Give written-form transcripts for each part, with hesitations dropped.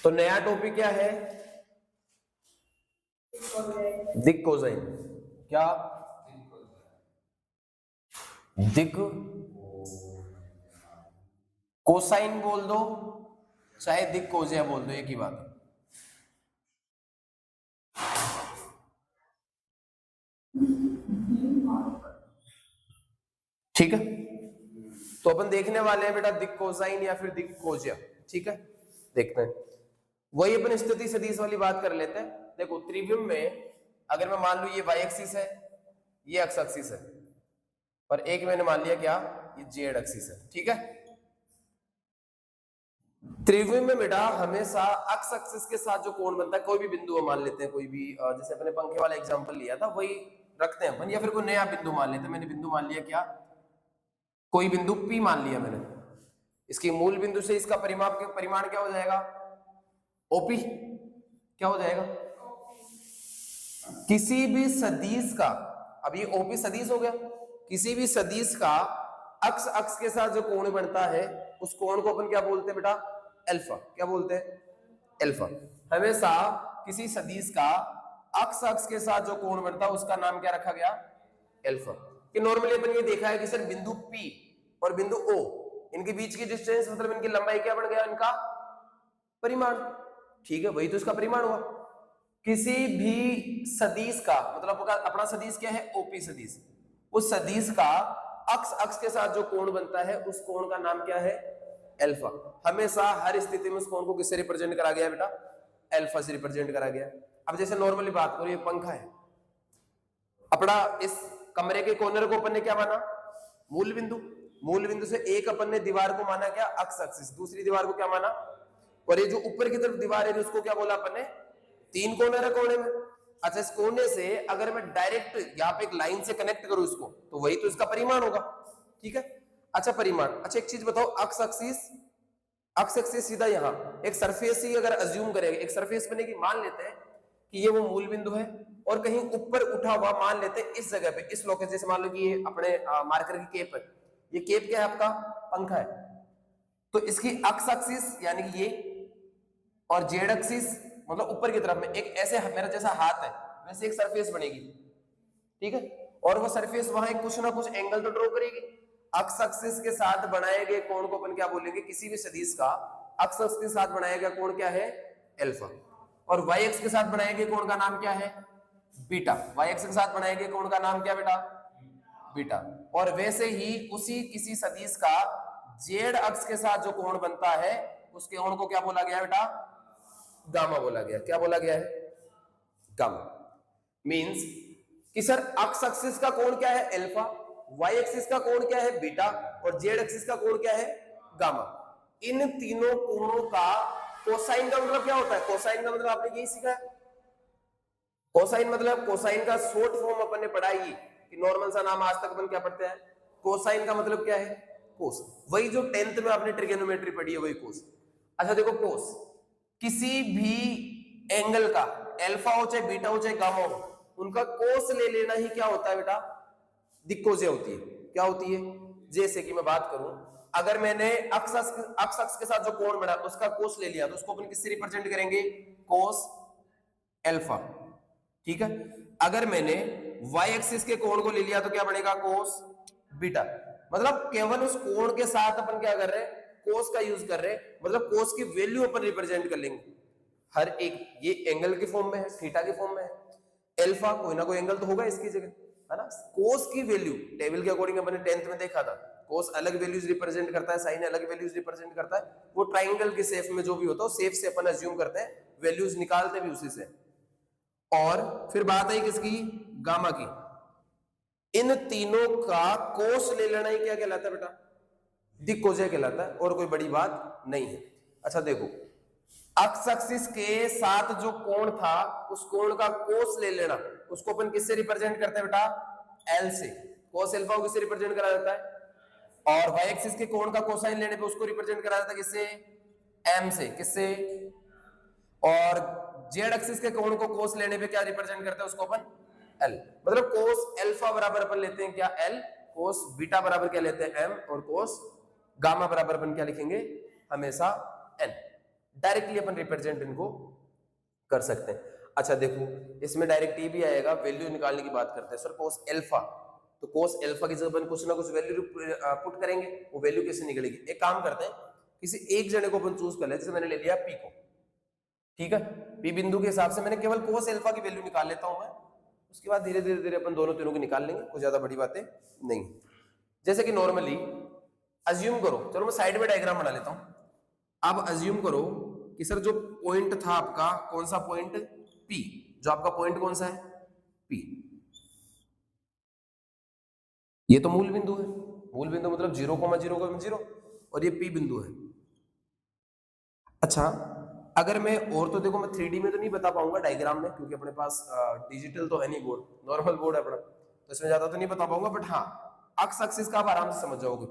तो नया टॉपिक क्या है? दिक कोसाइन। क्या? दिक कोसाइन बोल दो चाहे दिक कोजिया बोल दो, एक ही बात है। ठीक है, तो अपन देखने वाले हैं बेटा दिक कोसाइन या फिर दिक कोजिया। ठीक है, देखते हैं। वही अपन स्थिति सदिश वाली बात कर लेते हैं। देखो त्रिविम में अगर मैं मान लू ये y एक्सिस है, ये x एक्सिस है, और एक मैंने मान लिया क्या, ये z एक्सिस है। ठीक है, त्रिविम में बेटा हमेशा x एक्सिस के साथ जो कोण बनता है, कोई भी बिंदु मान लेते हैं, कोई भी जैसे अपने पंखे वाला एग्जांपल लिया था वही रखते हैं अपन, या फिर कोई नया बिंदु मान लेते हैं। मैंने बिंदु मान लिया क्या, कोई बिंदु P मान लिया मैंने। इसकी मूल बिंदु से इसका परिमाण क्या हो जाएगा, OP। क्या हो जाएगा, किसी भी सदिश का, अब ये OP सदिश हो गया, किसी भी सदिश का अक्ष अक्ष के साथ जो कोण बनता है उस कोण को अपन क्या बोलते हैं बेटा, अल्फा। क्या बोलते हैं, अल्फा। हमेशा किसी सदिश का अक्ष अक्ष के साथ जो कोण बनता है उसका नाम क्या रखा गया, अल्फा। कि नॉर्मली अपन ये देखा है कि सर बिंदु P और बिंदु O, इनके बीच की डिस्टेंस मतलब इनकी लंबाई क्या बन गया, इनका परिमाण। ठीक है, वही तो इसका परिमाण हुआ। किसी भी सदिश का मतलब अपना सदिश क्या है, OP सदिश, उस सदिश का अक्ष अक्ष के साथ जो कोण बनता है उस कोण का नाम क्या है, अल्फा। हमेशा हर स्थिति में उस कोण को किससे रिप्रेजेंट करा गया बेटा, अल्फा से रिप्रेजेंट करा गया। अब जैसे नॉर्मली बात करो, ये पंखा है अपना, इस कमरे के कॉर्नर को अपन ने क्या माना, मूल बिंदु। मूल बिंदु से एक अपन ने दीवार को माना क्या, अक्ष एक्सिस, दूसरी दीवार को क्या माना, और ये जो ऊपर की तरफ दीवार है उसको क्या बोला अपन ने, तीन कोने है कोने में। अच्छा, इस कोने से अगर मैं डायरेक्ट यहाँ पे एक लाइन से कनेक्ट करूं इसको, तो वही तो इसका परिमाण होगा। ठीक है, अच्छा परिमाण। अच्छा एक चीज बताओ, अक्ष एक्सिस सीधा यहाँ एक सरफेस ही अगर अज्यूम करेंगे, एक सरफेस बनेगी, मान लेते हैं कि ये वो मूल बिंदु है और कहीं ऊपर उठा हुआ मान लेते हैं इस जगह पे, इस लोकेशन, जैसे मान लो कि ये अपने मार्कर की केप है, ये केप क्या है आपका, पंखा है। तो इसकी अक्ष एक्सिस यानी कि ये, और जेड एक्सिस मतलब ऊपर की तरफ में एक ऐसे मेरा जैसा हाथ है वैसे एक सरफेस बनेगी। ठीक है, और वो सरफेस वहां कुछ ना कुछ एंगल तो ड्रॉ करेगी। अक्ष एक्सिस के साथ बनाए गए कोण को अपन क्या बोलेंगे, किसी भी सदिश का अक्ष एक्सिस के साथ बनाया गया कोण क्या है, अल्फा। और y एक्सिस के साथ बनाए गए कोण का नाम क्या है, बीटा। y एक्सिस के साथ बनाए गए कोण का नाम क्या बेटा, बीटा। और वैसे ही उसी किसी सदिश का जेड अक्ष के साथ जो कोण बनता है उसके कोण को क्या बोला गया बेटा, गामा बोला गया। क्या बोला गया है, गामा। मींस कि सर अक्ष एक्सिस का कोण क्या है, अल्फा, y एक्सिस का कोण क्या है, बीटा, और z एक्सिस का कोण क्या है, गामा। इन तीनों कोणों का कोसाइन का मतलब क्या होता है, कोसाइन का मतलब आपने यही सीखा है। कोसाइन मतलब, कोसाइन का शॉर्ट फॉर्म अपन ने पढ़ा ही, कि नॉर्मल सा नाम आज तक अपन क्या पढ़ते हैं, कोसाइन का मतलब क्या है, कोस। वही जो 10th में आपने ट्रिगोनोमेट्री पढ़ी है वही कोस। अच्छा देखो, कोस किसी भी एंगल का, अल्फा हो चाहे बीटा हो चाहे गामा हो, उनका कोस ले लेना ही क्या होता है बेटा, दिक्कोजिया होती है। क्या होती है, जैसे कि मैं बात करूं, अगर मैंने अक्ष अक्ष के साथ जो कोण बना उसका कोस ले लिया तो उसको अपन किससे रिप्रेजेंट करेंगे, कोस अल्फा। ठीक है, अगर मैंने y एक्सिस के कोण को ले लिया तो क्या बनेगा, कोस बीटा। मतलब केवल उस कोण के साथ अपन क्या कर रहे हैं, कोस का यूज कर रहे हैं, मतलब कोस की वैल्यू अपन रिप्रेजेंट कर लेंगे हर एक। ये एंगल के फॉर्म में है, थीटा के फॉर्म में है, अल्फा कोई ना कोई एंगल तो होगा इसकी जगह, है ना। कोस की वैल्यू टेबल के अकॉर्डिंग अपन ने 10th में देखा था, कोस अलग वैल्यूज रिप्रेजेंट करता है, साइन अलग वैल्यूज रिप्रेजेंट करता है। वो ट्राइंगल के शेप में जो भी होता है शेप से अपन अज्यूम करते हैं, वैल्यूज निकालते भी उसी से। और फिर बात आई किसकी, गामा की। इन तीनों का कोस ले लेना ही क्या कहलाता है बेटा, दिक्कोजिया कहलाता है, और कोई बड़ी बात नहीं है। अच्छा देखो, अक्ष एक्सिस के साथ जो कोण था उस कोण का कोस ले लेना, उसको अपन किससे रिप्रेजेंट करते हैं बेटा, एल से। कोस अल्फा को किससे रिप्रेजेंट करा जाता है, और y एक्सिस के कोण का कोसाइन लेने पे उसको रिप्रेजेंट करा जाता है किससे, m से। किससे, और z एक्सिस के कोण को कोस लेने पे क्या रिप्रेजेंट करते हैं उसको अपन, l। मतलब कोस अल्फा बराबर अपन लेते हैं क्या, l, कोस बीटा बराबर क्या लेते हैं m, और कोस गामा बराबर अपन क्या लिखेंगे हमेशा n। डायरेक्टली अपन रिप्रेजेंट इनको कर सकते हैं। अच्छा देखो, इसमें डायरेक्ट ये भी आएगा, वैल्यू निकालने की बात करते हैं सर कोस एल्फा, तो कोस एल्फा की जगह अपन कुछ ना कुछ वैल्यू पुट करेंगे, वो वैल्यू कैसे निकलेगी? एक काम करते हैं, किसी एक जने को अपन चूज कर लेते हैं, जैसे मैंने ले लिया पी को, ठीक है, पी बिंदु के हिसाब से मैंने केवल कोस एल्फा की वैल्यू निकाल लेता हूं मैं, उसके बाद धीरे धीरे धीरे अपन दोनों तीनों की निकाल लेंगे, कुछ ज्यादा बड़ी बातें नहीं। जैसे कि नॉर्मली अज्यूम करो, चलो मैं साइड में डायग्राम बना लेता हूं। अब अज्यूम करो कि सर जो पॉइंट था आपका, कौन सा पॉइंट? पी। जो आपका पॉइंट कौन सा है? पी। ये तो मूल बिंदु है, मूल बिंदु मतलब 0,0,0 और ये पी बिंदु है। अच्छा, अगर मैं, और तो देखो मैं 3D में तो नहीं बता पाऊंगा डायग्राम में, क्योंकि अपने पास डिजिटल तो है नहीं बोर्ड, नॉर्मल बोर्ड है अपना, तो इसमें ज्यादा तो नहीं बता पाऊंगा, बट हाँ एक्स एक्सिस का आप आराम से समझ जाओगे।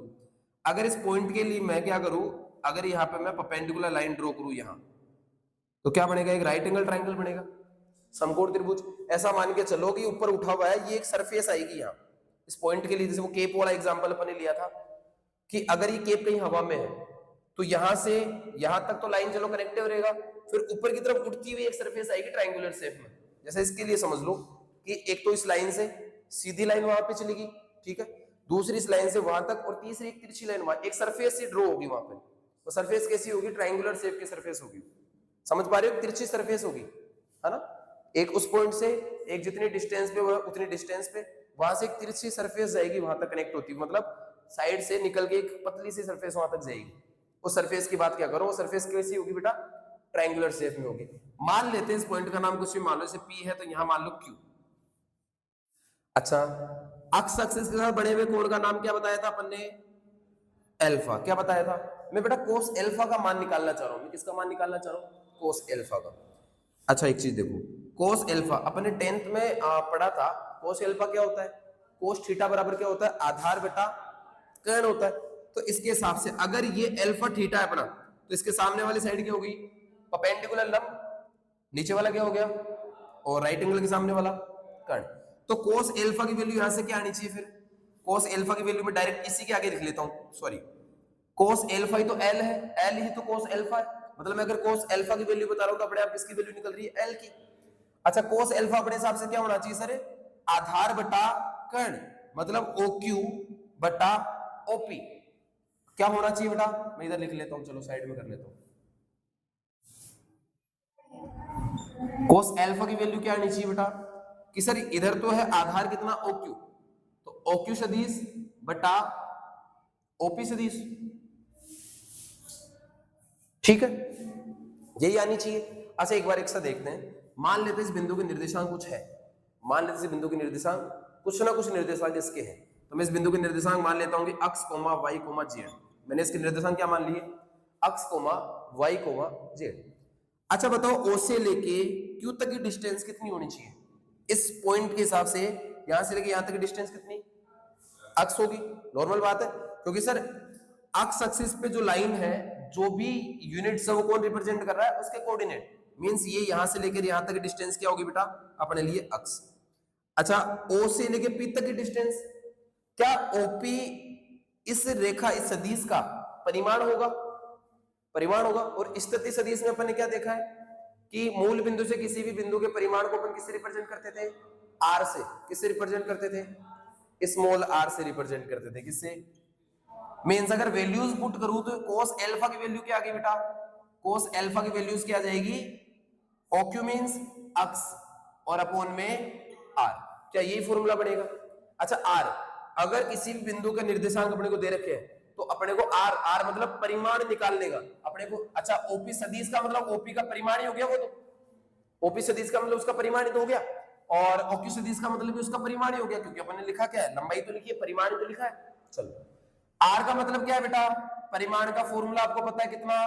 अगर इस पॉइंट के लिए मैं क्या करूं, अगर यहाँ पे मैं परपेंडिकुलर लाइन ड्रॉ करूं यहाँ, तो क्या बनेगा? एक राइट एंगल ट्राइंगल बनेगा, समकोण त्रिभुज। ऐसा मान के चलो कि ऊपर उठा हुआ है, ये एक सरफेस आएगी यहाँ इस पॉइंट के लिए, जैसे वो केप वाला एग्जांपल अपन ने लिया था कि अगर ये केप कहीं हवा में है तो यहां से यहां तक तो लाइन चलो कनेक्टिव रहेगा, फिर ऊपर की तरफ उठती हुई एक सरफेस आएगी ट्रायंगुलर शेप में। जैसे इसके लिए समझ लो कि एक तो इस लाइन से सीधी लाइन वहां पे चलेगी, ठीक है, दूसरी इस लाइन से वहां तक, और तीसरी एक तिरछी लाइन वहां, एक सरफेस सी ड्रॉ होगी वहां पे। वो सरफेस कैसी होगी? ट्रायंगुलर शेप की सरफेस होगी, समझ पा रहे हो? तिरछी सरफेस होगी, है ना, एक उस पॉइंट से एक जितनी डिस्टेंस पे उतनी डिस्टेंस पे वहां से एक तिरछी सरफेस जाएगी, वहां तक कनेक्ट होती है, मतलब साइड से निकल के एक पतली सी सरफेस वहां तक जाएगी। उस सरफेस की बात क्या करो, वो सरफेस कैसी होगी बेटा? ट्रायंगुलर शेप में होगी। मान लेते हैं इस पॉइंट का नाम कुछ भी मान लो, जैसे P है तो यहां मान लो Q। अच्छा, एक्स एक्सिस के साथ बने हुए कोण का नाम क्या बताया था अपन ने? एल्फा। क्या बताया था? मैं बेटा कोस एल्फा का मान निकालना चाह रहा हूं। मैं किसका मान निकालना चाह रहा हूं? कोस एल्फा का। अच्छा एक चीज देखो, कोस एल्फा अपने 10th में पढ़ा था। कोस एल्फा क्या होता है? कोस थीटा बराबर क्या होता है? आधार बटा कर्ण होता है। तो इसके हिसाब से अगर ये एल्फा थीटा है अपना, तो इसके सामने वाली साइड क्या होगी? परपेंडिकुलर लंब। नीचे वाला क्या हो गया? और राइट एंगल के सामने वाला कर्ण। तो कोस एल्फा की वैल्यू यहां से क्या आनी चाहिए? फिर कोस एल्फा की वैल्यू में डायरेक्ट इसी के आगे लिख लेता हूं, सॉरी, कोस एल्फा ही तो एल है, एल ही तो कोस एल्फा है, मतलब मैं अगर कोस एल्फा की वैल्यू बता रहा हूं तो अपने आप किसकी वैल्यू निकल रही है? एल की। अच्छा, कोस एल्फा अपने हिसाब से क्या होना चाहिए सर? आधार बटा कर्ण, मतलब OQ बटा OP। क्या होना चाहिए बेटा? मैं इधर लिख लेता हूं, चलो साइड में कर लेता हूं। कोस एल्फा की वैल्यू क्या आनी चाहिए बेटा? कि सर इधर तो है आधार कितना? OQ, तो OQ सदिश बटा OP सदिश, ठीक है, यही आनी चाहिए। अच्छा एक बार एक साथ देखते हैं। मान लेते हैं इस बिंदु के निर्देशांक कुछ है, मान लेते हैं इस बिंदु के निर्देशांक कुछ ना कुछ निर्देशांक इसके हैं, तो मैं इस बिंदु के निर्देशांक मान लेता हूं कि अक्स कोमा वाई कोमा जेड। मैंने इसके निर्देशांक क्या मान लिए? अक्स कोमा वाई कोमा जेड। अच्छा बताओ, ओ से लेके क्यू तक की डिस्टेंस कितनी होनी चाहिए? इस पॉइंट के हिसाब से यहां से लेके यहां तक की डिस्टेंस कितनी? अक्स होगी, नॉर्मल बात है, क्योंकि सर अक्स एक्सिस पे जो लाइन है, जो भी यूनिट है वो कौन रिप्रेजेंट कर रहा है? उसके कोऑर्डिनेट, मींस ये यहां से लेकर यहां तक की डिस्टेंस क्या होगी बेटा? अपने लिए अक्स। अच्छा, ओ से लेके पी तक की डिस्टेंस, क्या ओपी इस रेखा, इस सदिश का परिमाण होगा? परिमाण होगा। और स्थिति सदिश में अपन ने क्या देखा है कि मूल बिंदु से किसी भी बिंदु के परिमाण को अपन किससे रिप्रेजेंट करते थे? आर से। किससे रिप्रेजेंट करते थे? स्मॉल आर से रिप्रेजेंट करते थे। किससे? मींस अगर वैल्यूज पुट करूं तो cos एल्फा की वैल्यू क्या आ गई बेटा? cos एल्फा की वैल्यूज क्या आ जाएगी? OQ मींस अक्स और अपॉन में r। क्या यही फॉर्मूला बनेगा? अच्छा, r अगर किसी भी बिंदु का निर्देशांक अपने को दे रखे हैं तो अपने को r मतलब परिमाण निकालने का अपने को। अच्छा, OP सदिश का मतलब OP का परिमाण ही हो गया वो, तो OP सदिश का मतलब उसका परिमाण ही तो हो गया, और OQ सदिश का मतलब भी उसका परिमाण ही हो गया, क्योंकि अपन ने लिखा क्या है? लंबाई तो लिखी है, परिमाण ही तो लिखा है। चलो, आर का मतलब क्या है बेटा? परिमाण का फॉर्मूला आपको पता है कितना?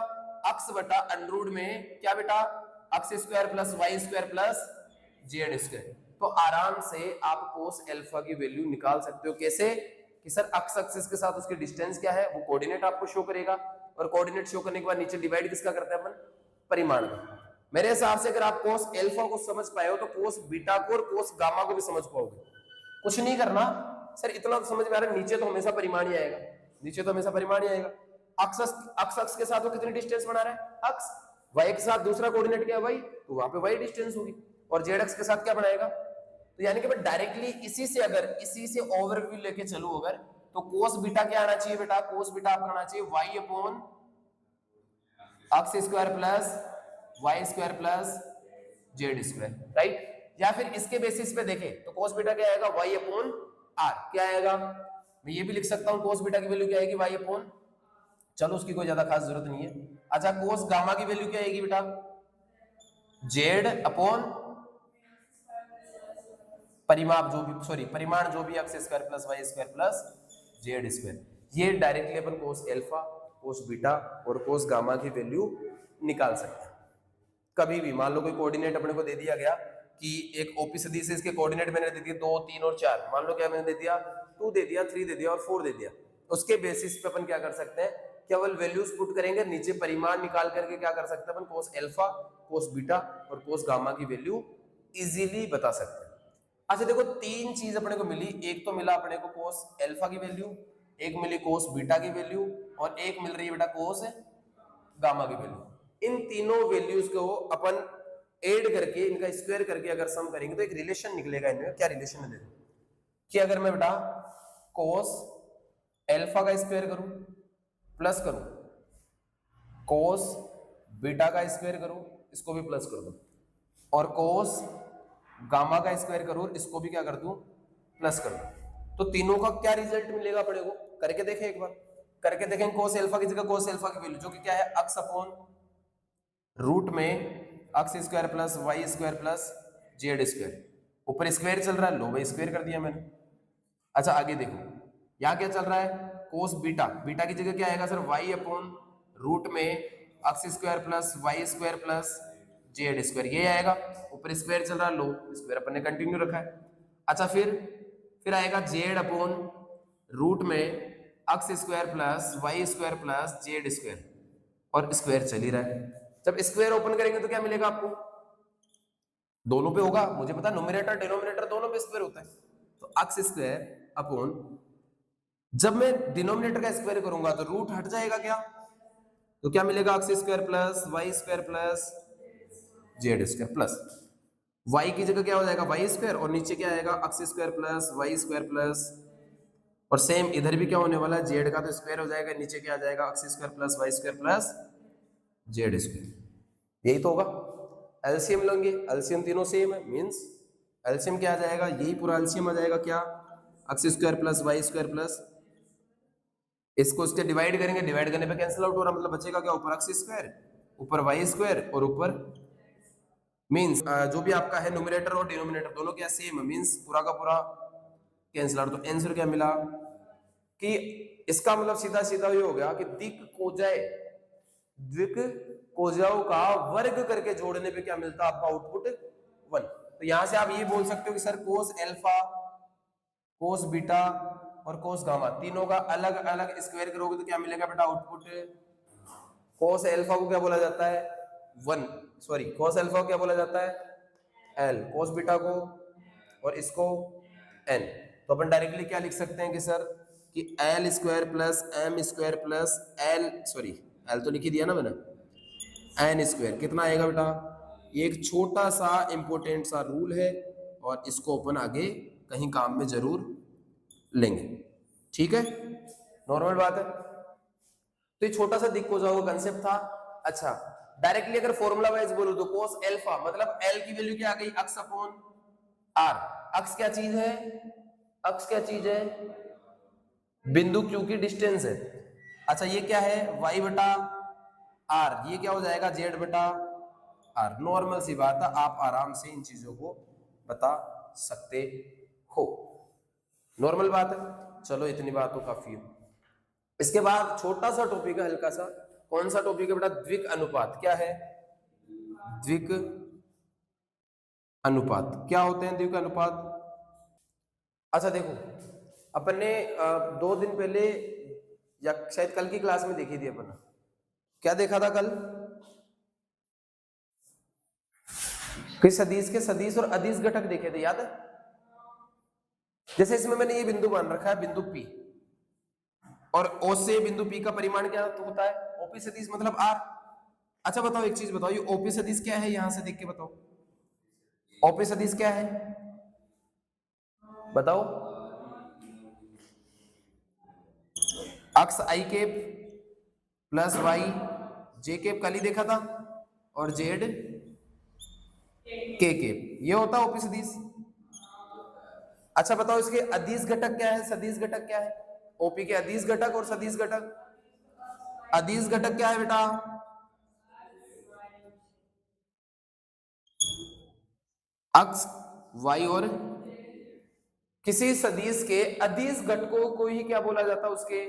अक्स बटा अंडररूट में क्या बेटा? X square plus y square plus z square. तो आराम से आप कोस एल्फा की वैल्यू निकाल सकते हो। कैसे? कि सर अक्स एक्सिस के साथ उसकी डिस्टेंस क्या है, वो कोऑर्डिनेट आपको शो करेगा, और कोऑर्डिनेट शो करने के बाद नीचे डिवाइड किसका करते हैं अपन? परिमाण का। मेरे हिसाब से अगर आप कोस एल्फा को समझ पाए हो तो कोस बीटा को और कोस गामा को भी समझ पाओगे। कुछ नहीं करना सर, इतना तो समझ में आ रहा है, नीचे तो हमेशा परिमाण ही आएगा, नीचे तो हमेशा परिमाण ही आएगा। अक्स के साथ वो कितनी डिस्टेंस बना रहा है? अक्स, y के साथ दूसरा कोऑर्डिनेट क्या है y, तो वहां पे y डिस्टेंस होगी, और z अक्ष के साथ क्या बनाएगा, तो यानी कि मैं डायरेक्टली इसी से ओवरव्यू लेके चलूं अगर, तो कोस बीटा क्या आना चाहिए बेटा, कोस बीटा आपका आना चाहिए y upon x square plus y square plus z square, right. या फिर इसके बेसिस पे देखें तो कोस बीटा क्या आएगा, y अपॉन आर, क्या आएगा, मैं ये भी लिख सकता हूं कोस बीटा की वैल्यू क्या आएगी, y अपॉन, चलो उसकी कोई ज्यादा खास जरूरत नहीं है। अच्छा कोस गामा की वैल्यू क्या आएगी बेटा, z अपॉन परिमाण जो भी x square plus y square plus z square. ये directly upon cos alpha, cos beta और कोस गामा की वैल्यू निकाल सकते हैं। कभी भी मान लो कोई कोऑर्डिनेट अपने को दे दिया गया कि एक ओपी सदिश है, इसके कोऑर्डिनेट मैंने दे दिए 2, 3 और 4, मान लो क्या मैंने दे दिया 2 दे दिया, 3 दे दिया और 4 दे दिया, उसके बेसिस पे अपन क्या कर सकते हैं, केवल वैल्यूज पुट करेंगे, नीचे परिमाण निकाल करके क्या कर सकते हैं अपन, कोस एल्फा, कोस बीटा और कोस गामा की वैल्यू इजीली बता सकते हैं। अच्छा देखो 3 चीज अपने को मिली, एक तो मिला अपने को कोस एल्फा की वैल्यू, एक मिली कोस बीटा की वैल्यू और एक मिल रही है बेटा कोस गामा की वैल्यू। इन तीनों वैल्यूज को अपन ऐड करके इनका स्क्वायर करके अगर सम करेंगे तो एक रिलेशन निकलेगा इनमें। क्या रिलेशन है देखो, कि अगर मैं बेटा कोस एल्फा का स्क्वायर करूं प्लस करूं कोस बीटा का स्क्वायर करूं, इसको भी प्लस कर दूं, और कोस गामा का स्क्वायर करूं, इसको भी क्या कर दूं, प्लस कर दूं, तो तीनों का क्या रिजल्ट मिलेगा अपने को, करके देखें एक बार, करके देखें। कोस एल्फा की जगह कोस एल्फा की वैल्यू जो कि क्या है, एक्स अपॉन रूट में x square plus y square plus z square, ऊपर स्क्वायर चल रहा है, लो भाई स्क्वायर कर दिया मैंने। अच्छा आगे देखो यहाँ क्या चल रहा है, कोस बीटा, बीटा की जगह क्या आएगा सर, वाई अपॉन रूट में x square plus y square plus z square, ये आएगा, ऊपर स्क्वायर चल रहा है, लो स्क्वायर अपन ने कंटिन्यू रखा है। अच्छा फिर आएगा जेड अपॉन रूट में x square plus y square plus z square, और स्क्वायर चल ही रहा है। जब स्क्वायर ओपन करेंगे तो क्या मिलेगा आपको, दोनों पे होगा, मुझे पता न्यूमरेटर डिनोमिनेटर दोनों पे स्क्वायर होता है, तो एक्स स्क्वायर अपॉन, जब मैं डिनोमिनेटर का स्क्वायर करूंगा तो रूट हट जाएगा क्या, तो क्या मिलेगा, x square plus y square plus z square plus y की जगह क्या हो जाएगा वाई स्क्वायर, और नीचे क्या आएगा x square plus y square plus, और सेम इधर भी क्या होने वाला है, जेड का तो स्क्वायर हो जाएगा, नीचे क्या आ जाएगा x square plus y square plus z square, यही तो होगा। एलसीएम लेंगे, एलसीएम तीनों सेम है, मींस एलसीएम क्या आ जाएगा, यही पूरा एलसीएम आ जाएगा क्या, x square plus y square plus, इसको इसके डिवाइड करेंगे, डिवाइड करने पे कैंसिल आउट हो रहा, मतलब बचेगा क्या, ऊपर एक्स स्क्वायर ऊपर वाई स्क्वायर और ऊपर मींस जो भी आपका है न्यूमरेटर और डिनोमिनेटर दोनों क्या सेम है, मींस पूरा का पूरा कैंसिल आउट। तो आंसर क्या मिला कि इसका मतलब सीधा सीधा ये हो गया कि द्विक कोजाओं का वर्ग करके जोड़ने पे क्या मिलता है आपका आउटपुट 1। तो यहां से आप ये बोल सकते हो कि सर कोस एल्फा, कोस बीटा और कोस गामा तीनों का अलग अलग स्क्वायर करोगे तो क्या मिलेगा बेटा आउटपुट, कोस एल्फा को क्या बोला जाता है 1, सॉरी कोस एल्फा को क्या बोला जाता है L, कोस बीटा को और इसको N। तो अपन डायरेक्टली क्या लिख सकते हैं कि सर कि L square plus M square plus L तो लिख ही दिया ना मैंने, N स्क्वायर कितना आएगा बेटा, ये एक छोटा सा इंपॉर्टेंट सा रूल है और इसको अपन आगे कहीं काम में जरूर लेंगे, ठीक है, नॉर्मल बात है। तो ये छोटा सा दिक्को जाओ कंसेप्ट था। अच्छा डायरेक्टली अगर फॉर्मूला वाइज बोलो तो कोस एल्फा मतलब L की वैल्यू क्या आ गई, एक्स अपॉन R, अक्स क्या चीज है, अक्स क्या चीज है, बिंदु Q की डिस्टेंस है। अच्छा ये क्या है y बटा R, ये क्या हो जाएगा z बटा R, नॉर्मल सी बात है, आप आराम से इन चीजों को बता सकते हो, नॉर्मल बात है। चलो इतनी बात तो काफी है। इसके बाद छोटा सा टॉपिक है हल्का सा, कौन सा टॉपिक है बेटा, द्विक अनुपात। क्या है द्विक अनुपात, क्या होते हैं द्विक अनुपात। अच्छा देखो अपन ने 2 दिन पहले या शायद कल की क्लास में देखी थी अपन, क्या देखा था कल कि सदिश के सदिश और अदिश घटक देखे थे, याद है। जैसे इसमें मैंने ये बिंदु मान रखा है बिंदु P, और O से बिंदु P का परिमाण क्या होता है, OP सदिश मतलब R। अच्छा बताओ एक चीज बताओ, ये ओपी सदिश क्या है, यहां से देख के बताओ ओपी सदिश क्या है, बताओ। X i cap plus y j cap कल ही देखा था, और जेड के केप, ये होता है ओपी सदिश। अच्छा बताओ इसके अदिश घटक क्या है, सदिश घटक क्या है, ओपी के अदिश घटक और सदिश घटक। अदिश घटक क्या है बेटा, अक्स वाई और किसी सदिश के अदिश घटकों को ही क्या बोला जाता है, उसके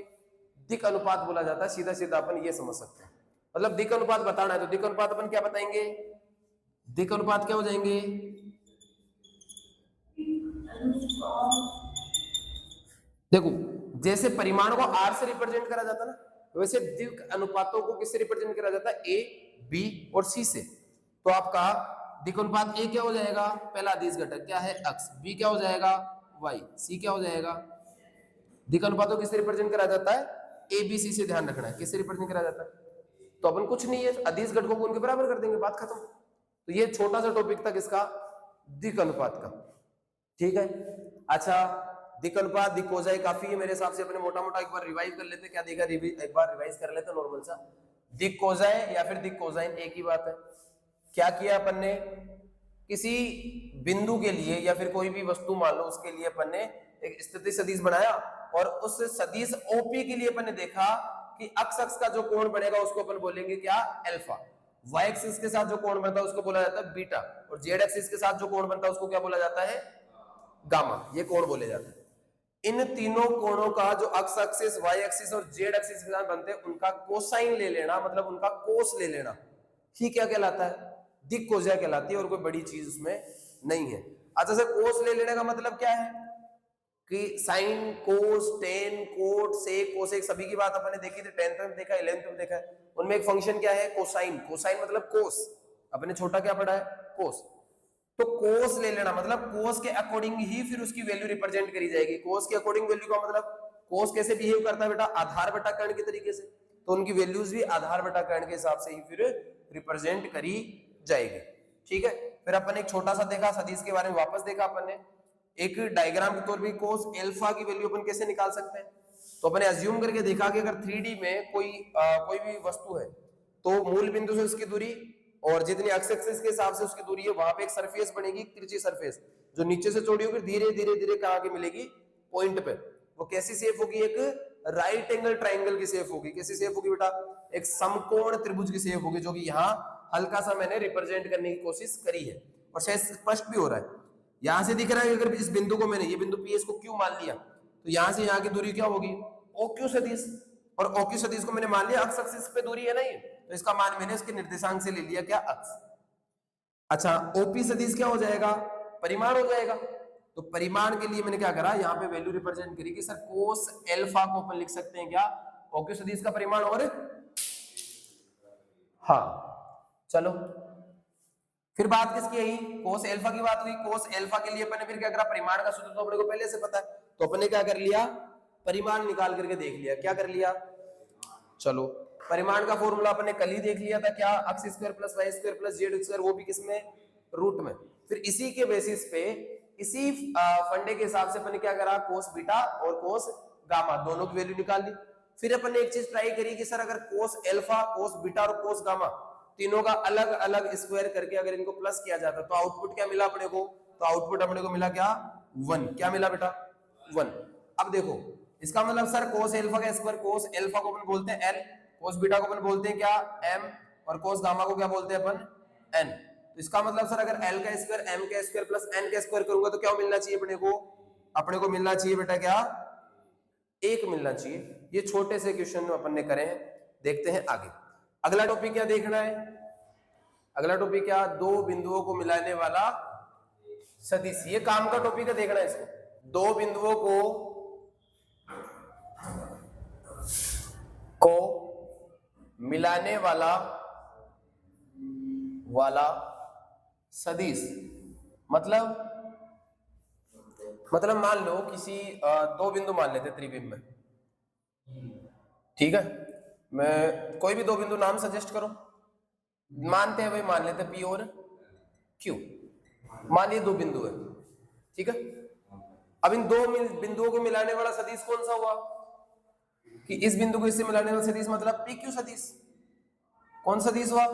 दिक् अनुपात बोला जाता है। सीधा सीधा अपन ये समझ सकते हैं, मतलब दिक् अनुपात बताना है तो दिक् अनुपात अपन क्या बताएंगे, दिक् अनुपात क्या हो जाएंगे, देखो जैसे परिमाण को आर से रिप्रेजेंट करा जाता है ना, वैसे दिक् अनुपातों को किससे रिप्रेजेंट करा जाता है, ए बी और सी से। तो आपका दिक् अनुपात ए क्या हो जाएगा, पहला अदिश घटक क्या है अक्स, बी क्या हो जाएगा वाई, सी क्या हो जाएगा। दिक् अनुपातों किससे रिप्रेजेंट करा जाता है, ए बी सी से, ध्यान रखना है किससे रिप्रेजेंट करा जाता है। तो अपन कुछ नहीं है, अदिश घटकों को उनके बराबर कर देंगे, बात खत्म। तो ये छोटा सा टॉपिक था किसका, दिक् अनुपात का, ठीक है। अच्छा दिक् अनुपात दिक् कोसाइन काफी है मेरे हिसाब से, अपने मोटा मोटा एक बार रिवाइज कर लेते, क्या देखा एक बार रिवाइज कर लेते नॉर्मल सा। दिक् कोसाइन या फिर दिक् कोसाइन एक ही बात है। क्या किया अपन ने, किसी बिंदु के लिए या फिर कोई भी वस्तु मान लो उसके लिए अपन ने एक स्थिति सदिश बनाया, और उस सदिश ओपी के लिए अपन ने देखा कि अक्ष अक्ष का जो कोण बनेगा उसको अपन बोलेंगे क्या, अल्फा। वाई एक्सिस के साथ जो कोण बनता है उसको बोला जाता है बीटा, और जेड एक्सिस के साथ जो कोण बनता है उसको क्या बोला जाता है, गामा। ये कोण बोले जाते हैं। इन तीनों कोणों का जो अक्ष एक्सिस वाई एक्सिस और जेड एक्सिस के साथ बनते हैं उनका कोसाइन ले लेना, मतलब उनका कोस ले लेना, ही क्या कहलाता है, दिक् कोसाइन कहलाती है, और कोई बड़ी चीज उसमें नहीं है। अच्छा सर कोस ले लेने का मतलब क्या है, कि sine cos tan cot sec cosec सभी की बात अपने देखी थी, 10th में देखा 11th में देखा है, उनमें एक फंक्शन क्या है कोसाइन, कोसाइन मतलब कोस, अपने छोटा क्या पढ़ा है कोस। तो कोस ले लेना, मतलब कोस के अकॉर्डिंग ही फिर उसकी वैल्यू रिप्रेजेंट करी जाएगी। कोस के अकॉर्डिंग वैल्यू का मतलब, कोस कैसे बिहेव करता है बेटा, आधार बटा कर्ण के तरीके से, तो उनकी वैल्यूज भी आधार बटा कर्ण के हिसाब से ही फिर रिप्रेजेंट करी जाएगी, ठीक है। फिर अपन एक छोटा सा देखा सदिश के बारे में, वापस देखा अपन ने एक डायग्राम के तौर पे कोस अल्फा की वैल्यू अपन कैसे निकाल सकते हैं। तो अपने अज्यूम करके देखा कि अगर 3D में कोई भी वस्तु है, तो मूल बिंदु से उसकी दूरी और जितनी एक्स एक्सिस के हिसाब से उसकी दूरी है, वहां पे एक सरफेस बनेगी, तिरछी सरफेस जो नीचे से चौड़ी होगी, धीरे धीरे धीरे कहां के मिलेगी, पॉइंट पे। वो कैसी शेप होगी, एक राइट एंगल ट्राइंगल की शेप होगी। कैसी शेप होगी बेटा, एक समकोण त्रिभुज की शेप होगी, जो कि यहाँ हल्का सा मैंने रिप्रेजेंट करने की कोशिश करी है, और शायद स्पष्ट भी हो रहा है। यहां से दिख रहा है, अगर इस बिंदु को मैंने, ये बिंदु पी इसको क्यू मान लिया, तो यहां से यहाँ की दूरी क्या होगी, ओ क्यू सदिश, और ओ क्यू सदिश को मैंने मान लिया अक्ष एक्सिस पे दूरी है ना ये, तो इसका मान मैंने इसके निर्देशांक से ले लिया क्या, अक्ष। अच्छा ओपी सदिश क्या हो जाएगा, परिमाण हो जाएगा। तो परिमाण के लिए मैंने क्या करा, यहाँ पे वैल्यू रिप्रेजेंट करी कि सर कोस अल्फा को अपन लिख सकते हैं क्या, ओक्यू सदिश का परिमाण, और हाँ चलो फिर बात किसकी आई, कोस अल्फा की बात हुई। कोस अल्फा के लिए अपन ने फिर क्या करा, परिमाण का सूत्र तो अपने को पहले से पता है, तो अपन ने क्या कर लिया, परिमाण निकाल करके देख लिया। क्या कर लिया, चलो परिमाण का फॉर्मूला अपन ने कल ही देख लिया था, क्या, x square plus y square plus z square, वो भी किसमें, रूट में। फिर इसी के बेसिस पे, इसी फंडे के हिसाब से अपन ने क्या करा, कोस बीटा और कोस गामा दोनों की वैल्यू निकाल ली। फिर अपन ने एक चीज ट्राई करी कि सर अगर कोस अल्फा, कोस बीटा और कोस गामा तीनों का अलग अलग स्क्वायर करके अगर इनको प्लस किया जाता तो आउटपुट क्या मिला अपने को, तो आउटपुट अपने को मिला क्या, 1। क्या मिला बेटा, 1। अब देखो इसका मतलब सर कोस अल्फा का स्क्वायर, कोस अल्फा को अपन बोलते हैं l, कोस बीटा को अपन बोलते हैं क्या, m, और कोस गामा को क्या बोलते हैं अपन, n। तो इसका मतलब सर अगर l का स्क्वायर m का स्क्वायर प्लस n का स्क्वायर करूंगा तो क्या मिलना चाहिए अपने को मिलना चाहिए बेटा क्या, 1 मिलना चाहिए। ये छोटे से क्वेश्चन अपन ने करे हैं, देखते हैं आगे। अगला टॉपिक क्या देखना है, अगला टॉपिक क्या, दो बिंदुओं को मिलाने वाला सदिश। ये काम का टॉपिक है, देखना है इसको। दो बिंदुओं को मिलाने वाला सदिश, मतलब मान लो किसी दो बिंदु मान लेते त्रिविम में, ठीक है। मैं कोई भी दो बिंदु नाम सजेस्ट करो, मानते हैं भाई, मान लेते पी और क्यू। मान लिए दो बिंदु है, ठीक है। अब इन दो बिंदुओं को मिलाने वाला सदिश कौन सा हुआ, कि इस बिंदु को इससे मिलाने वाला सदिश मतलब पी क्यू सदिश। कौन सदिश हुआ,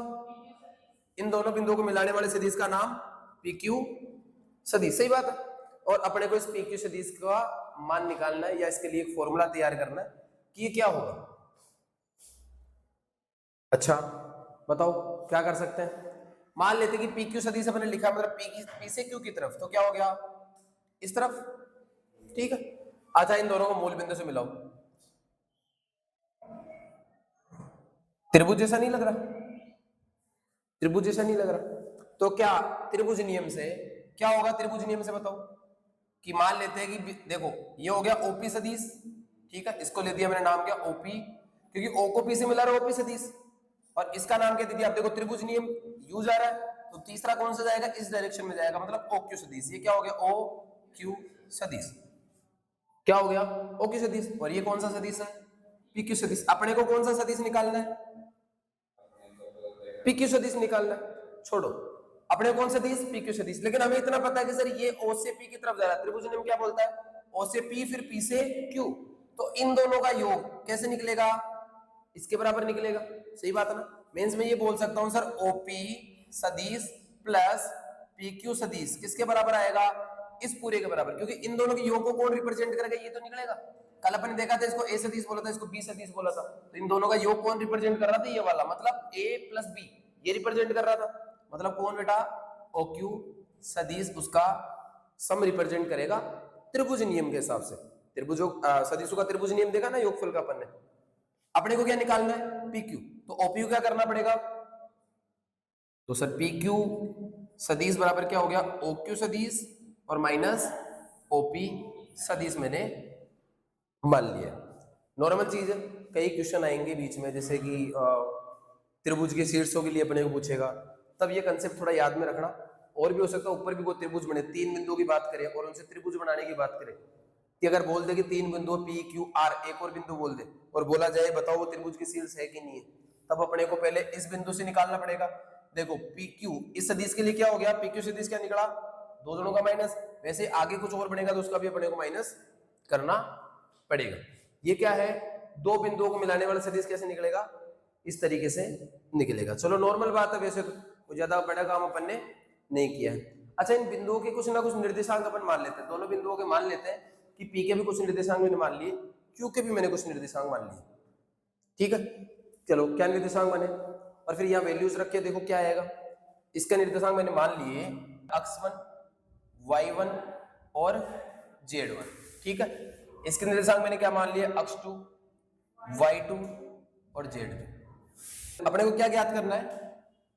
इन दोनों बिंदुओं को मिलाने वाले सदिश का नाम पी क्यू सदिश। सही बात है। और अपने को इस पी क्यू सदिश का मान निकालना है, या इसके लिए एक फॉर्मूला तैयार करना है कि ये क्या होगा। अच्छा बताओ क्या कर सकते हैं। मान लेते कि पी क्यू सदिश अपने लिखा मतलब पी से क्यू की तरफ, तो क्या हो गया इस तरफ, ठीक है। अच्छा इन दोनों को मूल बिंदु से मिलाओ, त्रिभुज जैसा नहीं लग रहा, त्रिभुज जैसा नहीं लग रहा। तो क्या त्रिभुज नियम से क्या होगा, त्रिभुज नियम से बताओ कि मान लेते हैं कि देखो ये हो गया ओपी सदिश, ठीक है। इसको ले दिया मैंने नाम क्या ओपी, क्योंकि ओ को पी से मिला रहा है ओपी सदिश, और इसका नाम क्या दे दिया, आप देखो त्रिभुज नियम यूज आ रहा है, तो तीसरा कौन सा जाएगा, इस डायरेक्शन में जाएगा, मतलब ओ क्यू सदिश। ये क्या हो गया ओ क्यू सदिश, क्या हो गया ओ क्यू सदिश। और ये कौन सा सदिश है, पी क्यू सदिश। अपने को कौन सा सदिश निकालना है, पी क्यू सदिश निकालना है। छोड़ो अपने कौन सदिश, पी क्यू सदिश। लेकिन हमें इतना पता है कि सर ये ओ से पी की तरफ जा रहा है, त्रिभुज नियम क्या बोलता है, ओ से पी फिर पी से क्यू, तो इन दोनों का योग कैसे निकलेगा, इसके बराबर निकलेगा। सही बात है ना। मेंस में ये बोल सकता हूं सर ओपी सदिश प्लस पी क्यू सदिश किसके बराबर आएगा, इस पूरे के बराबर, क्योंकि इन दोनों के योग को कौन रिप्रेजेंट करेगा, ये तो निकलेगा। कल अपन ने देखा था इसको ए सदिश बोला था, इसको बी सदिश बोला था, तो इन दोनों का योग कौन रिप्रेजेंट कर रहा था, ये वाला, मतलब ए प्लस बी ये रिप्रेजेंट कर रहा था। मतलब कौन बेटा, ओ क्यू सदिश उसका सम रिप्रेजेंट करेगा त्रिभुज नियम के हिसाब से। त्रिभुजों सदिशों का त्रिभुज नियम देखा ना योगफल का अपन ने। अपने को क्या निकालना है, पी क्यू, तो ओपीयू क्या करना पड़ेगा, तो सर पी क्यू सदिश बराबर क्या हो गया ओ क्यू सदिश और माइनस ओपी सदिश मैंने मान लिया। नॉर्मल चीज है, कई क्वेश्चन आएंगे बीच में, जैसे कि त्रिभुज के शीर्षों के लिए अपने को पूछेगा, तब ये कंसेप्ट थोड़ा याद में रखना। और भी हो सकता है ऊपर भी वो त्रिभुज बने, तीन बिंदुओं की बात करें और उनसे त्रिभुज बनाने की बात करें, कि अगर बोल दे कि तीन बिंदु पी क्यू आर, एक और बिंदु बोल दे और बोला जाए बताओ वो त्रिभुज की शीर्ष है कि नहीं है, तब अपने को पहले इस बिंदु से निकालना पड़ेगा। देखो पी क्यू इस सदिश के लिए क्या हो गया, पी क्यू सदिश क्या निकला, दो दोनों का माइनस। वैसे आगे कुछ और बनेगा तो उसका भी अपने को माइनस करना पड़ेगा। ये क्या है, दो बिंदुओं को मिलाने वाला सदिश कैसे निकलेगा, इस तरीके से निकलेगा। चलो नॉर्मल बात है, वैसे तो ज्यादा बड़ा काम अपन ने नहीं किया है। अच्छा इन बिंदुओं के कुछ ना कुछ निर्देशांक अपन मान लेते हैं, दोनों बिंदुओं के मान लेते हैं कि पी के भी कुछ निर्देशांक मैंने मान लिए, क्यू के भी मैंने कुछ निर्देशांक मान लिए, ठीक है। चलो क्या निर्देशांक बने, और फिर यहाँ वैल्यूज रख के देखो क्या आएगा। इसका निर्देशांक मैंने मान लिए x1 y1 और z1, ठीक है। इसके निर्देशांक मैंने क्या मान लिए x2 y2 और z2। अपने को क्या ज्ञात करना है,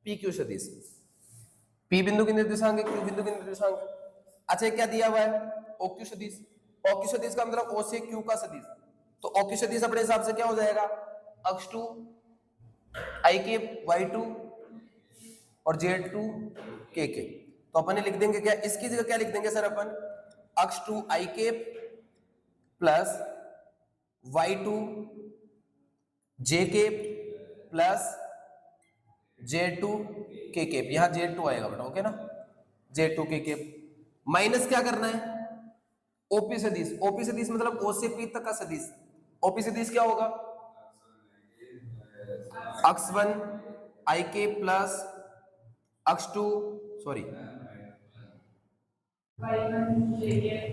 पी क्यू सदिश। पी बिंदु के निर्देशांक है, क्यू बिंदु के निर्देशांक है। अच्छा क्या दिया हुआ है, ओ क्यू सदिश। ओ क्यू सदिश का मतलब ओ से क्यू का सदिश, तो ओ क्यू सदिश अपने हिसाब से क्या हो जाएगा, x2 i के y2 और z2 k के। तो अपन लिख देंगे क्या, इसकी जगह क्या लिख देंगे सर अपन, x2 i के प्लस y2 j के प्लस z2 k के। यहां z2 आएगा बेटा, ओके ना, z2 k के माइनस क्या करना है, ओपी सदिश। ओपी सदिश मतलब ओ से पी तक का सदिश। ओपी सदिश क्या होगा, x1 i के plus x2 sorry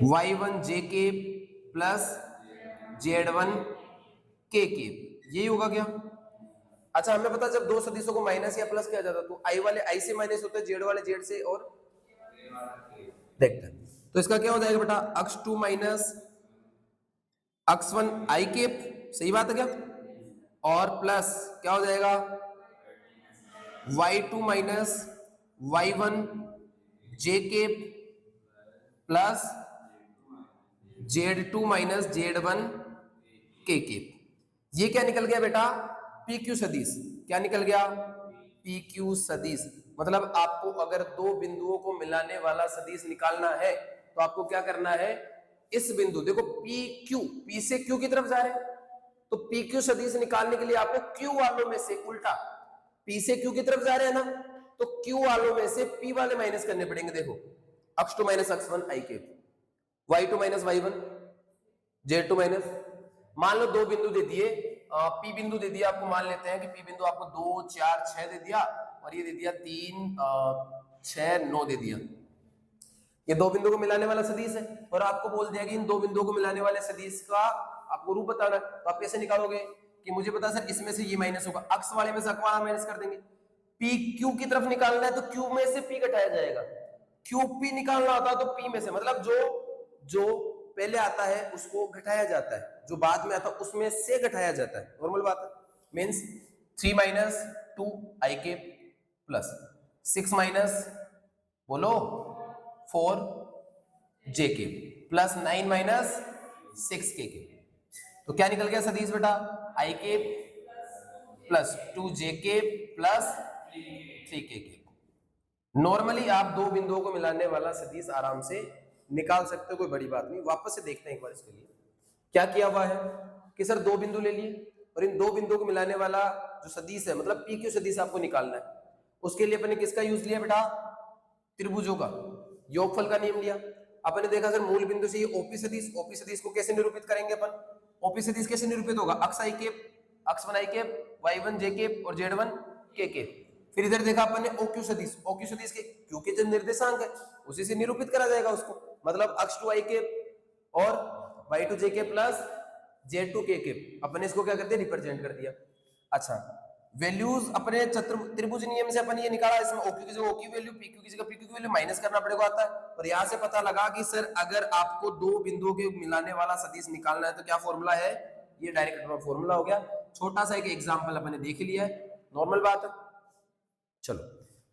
y1 j के प्लस z1 k के, यही होगा क्या। अच्छा हमें पता जब दो सदिशों को माइनस या प्लस किया जाता तो i वाले i से माइनस होते हैं, z वाले z से, और देखते हैं तो इसका क्या हो जाएगा बेटा, x2 माइनस x1 i के, सही बात है क्या, और प्लस क्या हो जाएगा y2 माइनस y1 j के plus z2 minus z1 k के। ये क्या निकल गया बेटा, PQ सदिश। क्या निकल गया, PQ सदिश। मतलब आपको अगर दो बिंदुओं को मिलाने वाला सदिश निकालना है तो आपको क्या करना है, इस बिंदु देखो PQ, P से Q की तरफ जा रहे हैं, तो PQ सदिश निकालने के लिए आपको Q वालों में से उल्टा P से Q की तरफ जा रहे हैं ना, तो Q वालों में से P वाले माइनस करने पड़ेंगे। देखो x2 माइनस x1 i के, y2 minus y1, z2 minus, मान लो दो बिंदु दे दिए, P बिंदु दे दिया आपको, मान लेते हैं कि P बिंदु आपको 2 4 6 दे दिया, और ये दे दिया 3 6 9 दे दिया। ये दो बिंदुओं को मिलाने वाला सदिश है, और आपको बोल दिया कि इन दो बिंदुओं को मिलाने वाले सदिश का आपको रूप बताना है। तो आप कैसे निकालोगे कि मुझे पता सर इसमें से ये माइनस होगा, अक्स वाले में से अक्स वाला माइनस कर देंगे। पी क्यू की तरफ निकालना है तो क्यू में से पी घटाया जाएगा, क्यू पी निकालना होता है तो पी में से, मतलब जो पहले आता है उसको घटाया जाता है, जो बाद में आता है उसमें से घटाया जाता है, नॉर्मल बात है। मींस 3 माइनस 2 आई के प्लस 6 माइनस बोलो 4 जे के प्लस 9 माइनस 6 के। तो क्या निकल गया सदिश बेटा, आई के प्लस 2 जे के प्लस 3 के। नॉर्मली आप दो बिंदुओं को मिलाने वाला सदिश आराम से निकाल सकते हो, कोई बड़ी बात नहीं। वापस से देखते हैं एक बार इसके लिए क्या किया हुआ है कि सर दो बिंदु ले लिए, और इन दो बिंदुओं को मिलाने वाला जो सदिश है, मतलब पी क्यू सदिश आपको निकालना है। उसके लिए अपने किसका यूज लिया बेटा, त्रिभुजों का योगफल का नियम लिया। अपने देखा सर मूल बिंदु से ये ओपी सदिश, ओपी सदिश को कैसे निरूपित करेंगे अपन, ओपी सदिश कैसे निरूपित होगा, अक्स आई के, x1 i के, y1 j के और z1 k के। फिर इधर देखा अपन ने OQ सदिश, OQ सदिश के Q के जो निर्देशांक है उसी से निरूपित करा जाएगा उसको, मतलब x2 i के और y2 j के प्लस z2 k के। अपने इसको क्या करते हैं, रिप्रेजेंट कर दिया। अच्छा, वैल्यूज अपने त्रिभुज नियम से अपन ये निकाला, इसमें OQ की जगह OQ वैल्यू, PQ की जगह PQ की वैल्यू माइनस करना पड़ेगा आता है। और यहाँ से पता लगा कि सर अगर आपको दो बिंदुओं के मिलाने वाला सदिश निकालना है तो क्या फॉर्मूला है, ये डायरेक्ट फॉर्मूला हो गया। छोटा सा एक एग्जांपल अपने देख लिया है, नॉर्मल बात है। चलो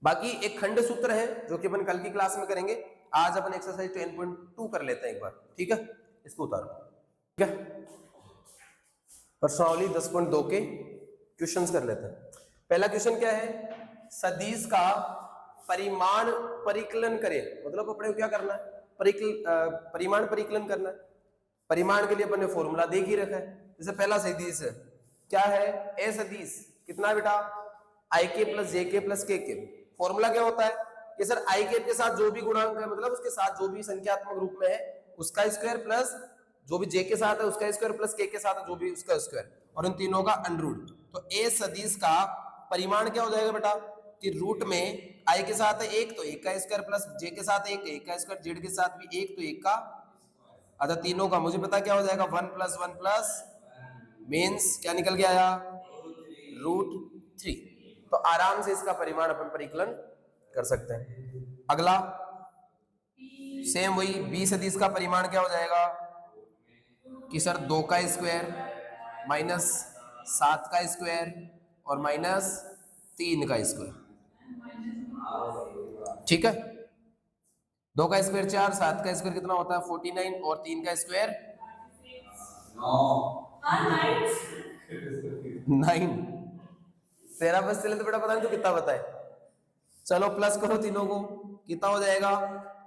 बाकी एक खंड सूत्र है जो कि अपन कल की क्लास में करेंगे, आज अपन एक्सरसाइज 10.2 कर लेते हैं एक बार, ठीक है। इसको उतारो, ठीक है। प्रश्नावली 10.2 के क्वेश्चंस कर लेते हैं। पहला क्वेश्चन क्या है, सदिश का परिमाण परिकलन करे, मतलब अपने को क्या करना है, परिमाण परिकलन करना है। परिमाण के लिए अपन ने फॉर्मूला देख ही रखा है। जैसे पहला सदिश है क्या है, ए सदिश कितना बेटा, आई के प्लस जे के प्लस के। फॉर्मूला क्या होता है कि सर आई के साथ जो भी गुणांक है, मतलब उसके साथ जो भी संख्यात्मक रूप में है उसका स्क्वायर, प्लस जो भी जे के साथ है उसका स्क्वायर, प्लस के साथ जो भी उसका स्क्वायर, और इन तीनों का अंडररूट। तो ए सदिश का परिमाण क्या हो जाएगा बेटा कि रूट में आई के साथ है 1 तो 1 का स्क्वायर, प्लस जे के साथ 1 का स्क्वायर, जेड के साथ भी 1 तो 1 का, अच्छा तीनों का मुझे पता क्या हो जाएगा 1 प्लस 1 प्लस मीन्स क्या निकल के आया √3। तो आराम से इसका परिमाण अपन परिकलन कर सकते हैं। अगला सेम वही बी सदिश का परिमाण क्या हो जाएगा कि सर 2 का स्क्वायर माइनस 7 का स्क्वायर और माइनस 3 का स्क्वायर, ठीक है। 2 का स्क्वायर 4, 7 का स्क्वायर कितना होता है 49 और 3 का स्क्वायर 9। तेरा बस चले तो बेटा पता नहीं तो कितना बताए, चलो प्लस करो तीनों को, कितना हो जाएगा,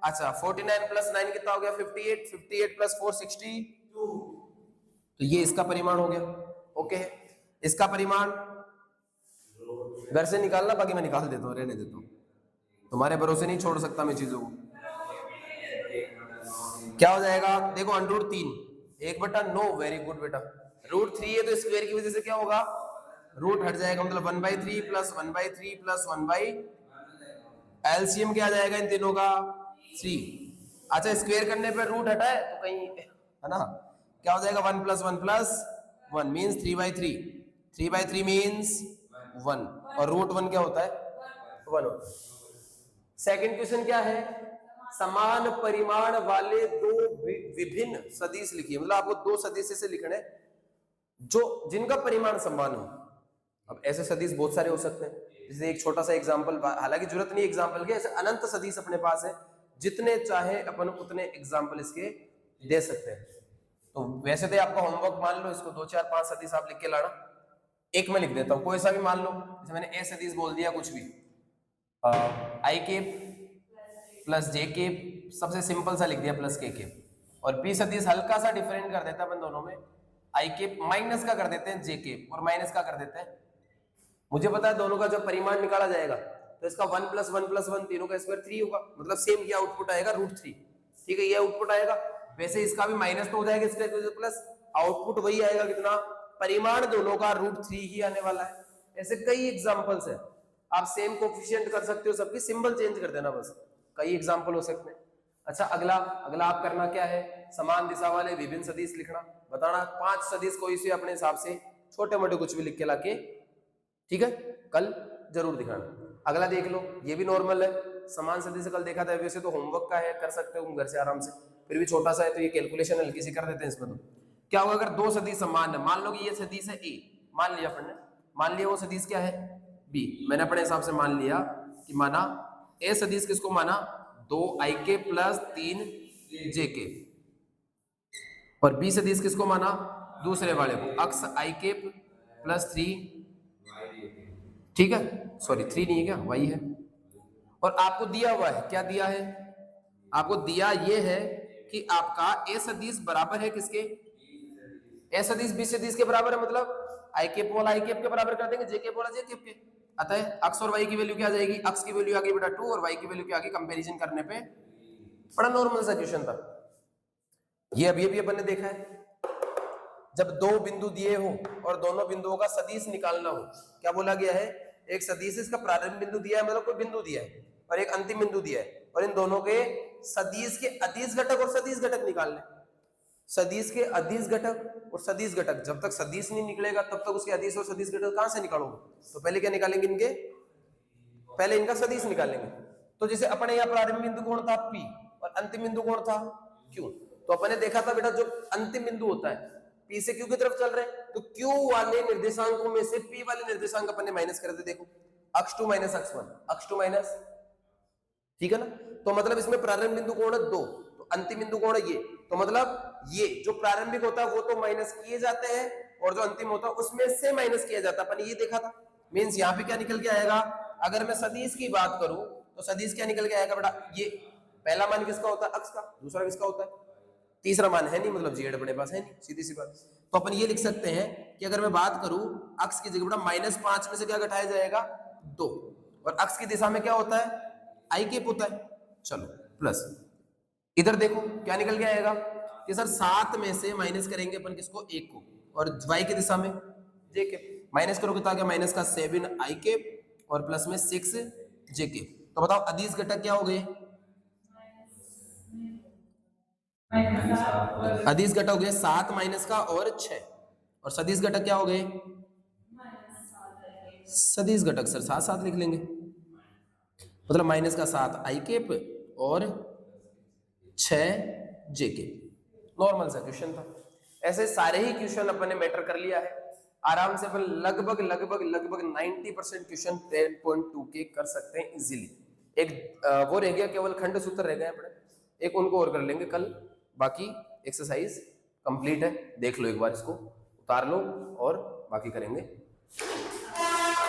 अच्छा 49 प्लस 9 कितना हो गया 58, 58 प्लस 4 62। तो ये इसका परिमाण हो गया। ओके, इसका परिमाण घर से निकालना, बाकी मैं निकाल देता हूँ, रहने देता हूँ, तुम्हारे भरोसे नहीं छोड़ सकता मैं चीजों को। क्या हो जाएगा देखो √3 1/9, वेरी गुड बेटा। √3 है तो स्क्वायर की वजह से क्या होगा, रूट हट जाएगा, मतलब 1/3 प्लस 1/3 प्लस 1/, एलसीएम क्या आ जाएगा इन तीनों का 3। अच्छा स्क्वायर करने पे रूट हटा है तो कहीं है ना, क्या हो जाएगा 1 प्लस 1 प्लस 1 मीन्स 3/3, 3/3 मीन्स 1, और √1 क्या होता है 1 होता है। सेकंड क्वेश्चन क्या है, समान परिमाण वाले दो विभिन्न सदिश लिखिए, मतलब आपको दो सदिश से लिखने जो जिनका परिमाण समान हो। अब ऐसे सदिश बहुत सारे हो सकते हैं, जैसे एक छोटा सा एग्जांपल, हालांकि जरूरत नहीं एग्जांपल के, ऐसे अनंत सदिश अपने पास है, जितने चाहे अपन उतने एग्जांपल इसके दे सकते हैं। तो वैसे तो आपका होमवर्क मान लो इसको 2 4 5 सदिश आप लिख के लाना, एक मैं लिख देता हूँ कोई सा भी मान लो, जैसे मैंने ए सदिश बोल दिया, कुछ भी आई के प्लस जे के, सबसे सिंपल सा लिख दिया प्लस के, और बी सदिश हल्का सा डिफरेंट कर देता है अपन दोनों में, आई के माइनस का कर देते हैं जे के, और माइनस का कर देते हैं मुझे पता है दोनों का जब परिमाण निकाला जाएगा तो इसका 1 + 1 + 1 तीनों का स्क्वायर 3 होगा, मतलब सेम ये आउटपुट आएगा √3। ठीक है, ये आउटपुट आएगा। वैसे इसका भी माइनस तो हो जाएगा इसका प्लस, आउटपुट वही आएगा कितना, परिमाण दोनों का √3 ही आने वाला है। ऐसे कई एग्जांपल्स है, आप सेम कोफिशिएंट कर सकते हो, सबकी सिंबल चेंज कर देना बस, कई एग्जांपल हो सकते हैं। अच्छा अगला आप करना क्या है, समान दिशा वाले विभिन्न सदिश लिखना, बताना 5 सदिश कोई से अपने हिसाब से छोटे मोटे कुछ भी लिख के लाके, ठीक है, कल जरूर दिखाना। अगला देख लो, ये भी नॉर्मल है, समान सदिश कल देखा था, वैसे तो होमवर्क का है, कर सकते हो घर से आराम से, फिर भी छोटा सा है तो ये कैलकुलेशन हल्की सी कर देते हैं इसमें। तो क्या होगा अगर दो सदिश समान है, मान लो कि ये सदिश है ए, मान लिया अपन ने, मान लिया वो सदिश क्या है बी, मैंने अपने हिसाब से मान लिया कि माना ए सदिश किसको माना 2ik + 3jk, और बी सदिश किसको माना दूसरे वाले को अक्स ik + 3, ठीक है, सॉरी 3 नहीं है क्या, वाई है। और आपको दिया हुआ है, क्या दिया है, आपको दिया ये है कि आपका ए सदिश बराबर है किसके, ए सदिश बी सदिश के बराबर है, मतलब आई केप वाला आई केप के बराबर कर देंगे, जे केप वाला जे केप के। अतः अक्स और वाई की वैल्यू क्या आ जाएगी, अक्स की वैल्यू आ गई बेटा 2 और वाई की वैल्यू क्या आ गई, कंपैरिजन करने पे बड़ा नॉर्मल सा क्वेश्चन था ये। अभी अपन ने देखा है, जब दो बिंदु दिए हो और दोनों बिंदुओं का सदिश निकालना हो, क्या बोला गया है, एक सदिश इसका प्रारंभ बिंदु दिया है, मतलब कोई बिंदु दिया है, और एक अंतिम बिंदु दिया है, और इन दोनों के सदिश के अदिश घटक और सदिश घटक निकालने। सदिश के अदिश घटक और सदिश घटक, जब तक सदिश नहीं निकलेगा तब तक उसके अदिश और सदिश घटक कहां से निकालोगे, तो पहले क्या निकालेंगे इनके, पहले इनका सदिश निकालेंगे। तो जैसे अपने यहाँ प्रारंभ बिंदु कौन था P और अंतिम बिंदु कौन था Q, तो अपने देखा था बेटा जो अंतिम बिंदु होता है P से Q की तरफ चल रहे हैं, तो Q वाले निर्देशांकों में से P वाले निर्देशांक अपने माइनस कर दे, देखो अक्ष 2 - अक्ष 1, अक्ष 2 माइनस, ठीक है ना। तो मतलब इसमें प्रारंभ बिंदु कौन है 2, तो अंतिम बिंदु कौन है ये, तो मतलब ये जो प्रारंभिक होता है वो तो माइनस किए जाते हैं और जो अंतिम होता है उसमें से माइनस किया जाता है, अपन ये देखा था। मींस यहाँ पे क्या निकल के आएगा, अगर मैं सदिश की बात करूं तो सदिश क्या निकल के आएगा बेटा, ये पहला मान किसका होता है अक्ष का, दूसरा किसका होता है, तीसरा मान है नहीं, मतलब जेड अपने पास है नहीं, सीधी सी बात। तो अपन ये लिख सकते हैं कि अगर मैं बात करूं अक्ष की जगह बेटा -5 में से क्या घटाया जाएगा 2, और अक्ष की दिशा में क्या होता है आई केप होता है, चलो प्लस, इधर देखो क्या निकल के आएगा कि सर 7 में से माइनस करेंगे अपन किसको 1 को, और y की दिशा में जे केप, माइनस करोगे तो आ गया माइनस का 7 आई केप और प्लस में 6 जे केप। तो बताओ अदिश घटक क्या हो गए, अदिश घटक हो गए 7 माइनस का और 6, और सदिश घटक क्या हो गए, सदिश घटक सर 7 लिख लेंगे, मतलब माइनस का 7 आई केप और 6 जे केप। नॉर्मल सा क्वेश्चन था। ऐसे सारे ही क्वेश्चन अपन ने मैटर कर लिया है, आराम से अपन लगभग 90% क्वेश्चन 10.2 के कर सकते हैं इजीली। एक वो रह गया, केवल खंड सूत्र रह गए अपने, एक उनको और कर लेंगे कल, बाकी एक्सरसाइज कंप्लीट है, देख लो एक बार, इसको उतार लो और बाकी करेंगे।